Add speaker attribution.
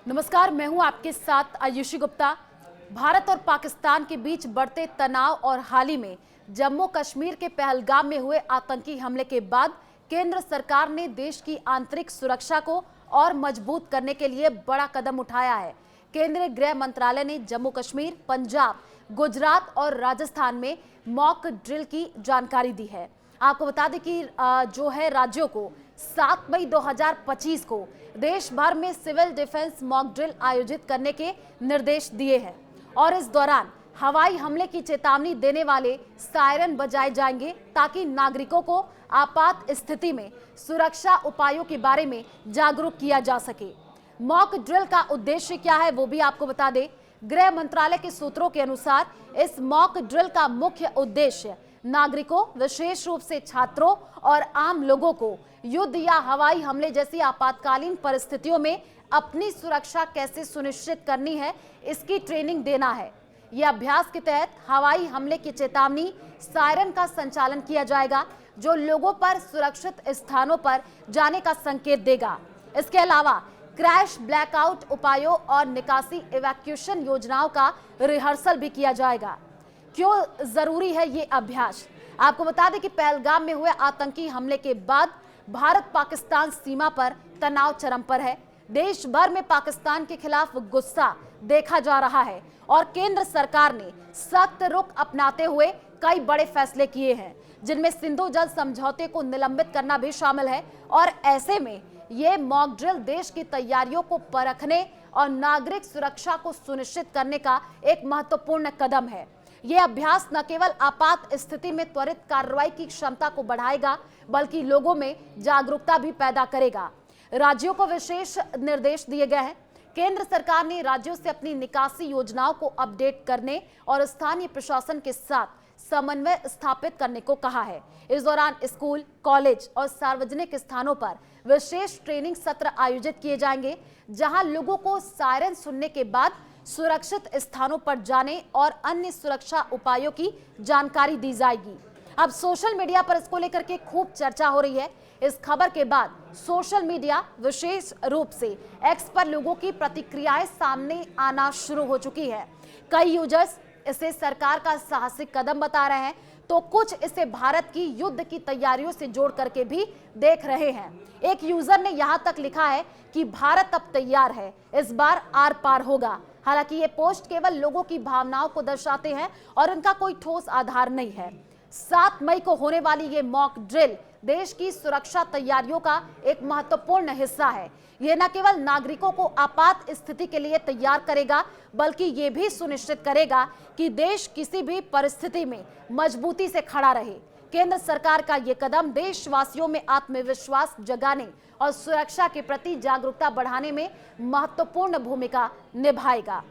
Speaker 1: नमस्कार, मैं हूं आपके साथ आयुषी गुप्ता। भारत और पाकिस्तान के बीच बढ़ते तनाव और हाल ही में जम्मू कश्मीर के पहलगाम में हुए आतंकी हमले के बाद केंद्र सरकार ने देश की आंतरिक सुरक्षा को और मजबूत करने के लिए बड़ा कदम उठाया है। केंद्रीय गृह मंत्रालय ने जम्मू कश्मीर, पंजाब, गुजरात और राजस्थान में मॉक ड्रिल की जानकारी दी है। आपको बता दें कि जो है राज्यों को 7 मई 2025 को देश भर में सिविल डिफेंस मॉक ड्रिल आयोजित करने के निर्देश दिए हैं और इस दौरान हवाई हमले की चेतावनी देने वाले सायरन बजाए जाएंगे ताकि नागरिकों को आपात स्थिति में सुरक्षा उपायों के बारे में जागरूक किया जा सके। मॉक ड्रिल का उद्देश्य क्या है वो भी आपको बता दें। गृह मंत्रालय के सूत्रों के अनुसार इस मॉक ड्रिल का मुख्य उद्देश्य नागरिकों, विशेष रूप से छात्रों और आम लोगों को युद्ध या हवाई हमले जैसी आपातकालीन परिस्थितियों में अपनी सुरक्षा कैसे सुनिश्चित करनी है, इसकी ट्रेनिंग देना है। यह अभ्यास के तहत हवाई हमले की चेतावनी सायरन का संचालन किया जाएगा, जो लोगों पर सुरक्षित स्थानों पर जाने का संकेत देगा। इसके अलावा क्रैश, ब्लैकआउट उपायों और निकासी इवैक्यूएशन योजनाओं का रिहर्सल भी किया जाएगा। क्यों जरूरी है ये अभ्यास? आपको बता दें कि पहलगाम में हुए आतंकी हमले के बाद भारत पाकिस्तान सीमा पर तनाव चरम पर है। देश भर में पाकिस्तान के खिलाफ गुस्सा देखा जा रहा है और केंद्र सरकार ने सख्त रुख अपनाते हुए कई बड़े फैसले किए हैं, जिनमें सिंधु जल समझौते को निलंबित करना भी शामिल है। और ऐसे में ये मॉक ड्रिल देश की तैयारियों को परखने और नागरिक सुरक्षा को सुनिश्चित करने का एक महत्वपूर्ण कदम है। यह अभ्यास न केवल आपात स्थिति में त्वरित कार्रवाई की क्षमता को बढ़ाएगा, बल्कि लोगों में जागरूकता भी पैदा करेगा। राज्यों को विशेष निर्देश दिए गए हैं। केंद्र सरकार ने राज्यों से अपनी निकासी योजनाओं को अपडेट करने और स्थानीय प्रशासन के साथ समन्वय स्थापित करने को कहा है। इस दौरान स्कूल, कॉलेज और सार्वजनिक स्थानों पर विशेष ट्रेनिंग सत्र आयोजित किए जाएंगे, जहां लोगों को सायरन सुनने के बाद सुरक्षित स्थानों पर जाने और अन्य सुरक्षा उपायों की जानकारी दी जाएगी। अब सोशल मीडिया पर इसको लेकर के खूब चर्चा हो रही है। इस खबर के बाद सोशल मीडिया, विशेष रूप से एक्स पर लोगों की प्रतिक्रियाएं सामने आना शुरू हो चुकी है। कई यूजर्स इसे सरकार का साहसिक कदम बता रहे हैं, तो कुछ इसे भारत की युद्ध की तैयारियों से जोड़ करके भी देख रहे हैं। एक यूजर ने यहां तक लिखा है कि भारत अब तैयार है, इस बार आर पार होगा। हालांकि ये पोस्ट केवल लोगों की भावनाओं को दर्शाते हैं और इनका कोई ठोस आधार नहीं है। 7 मई को होने वाली ये मॉक ड्रिल देश की सुरक्षा तैयारियों का एक महत्वपूर्ण हिस्सा है। ये न केवल नागरिकों को आपात स्थिति के लिए तैयार करेगा, बल्कि ये भी सुनिश्चित करेगा कि देश किसी भी परिस्थिति में मजबूती से खड़ा रहे। केंद्र सरकार का ये कदम देशवासियों में आत्मविश्वास जगाने और सुरक्षा के प्रति जागरूकता बढ़ाने में महत्वपूर्ण भूमिका निभाएगा।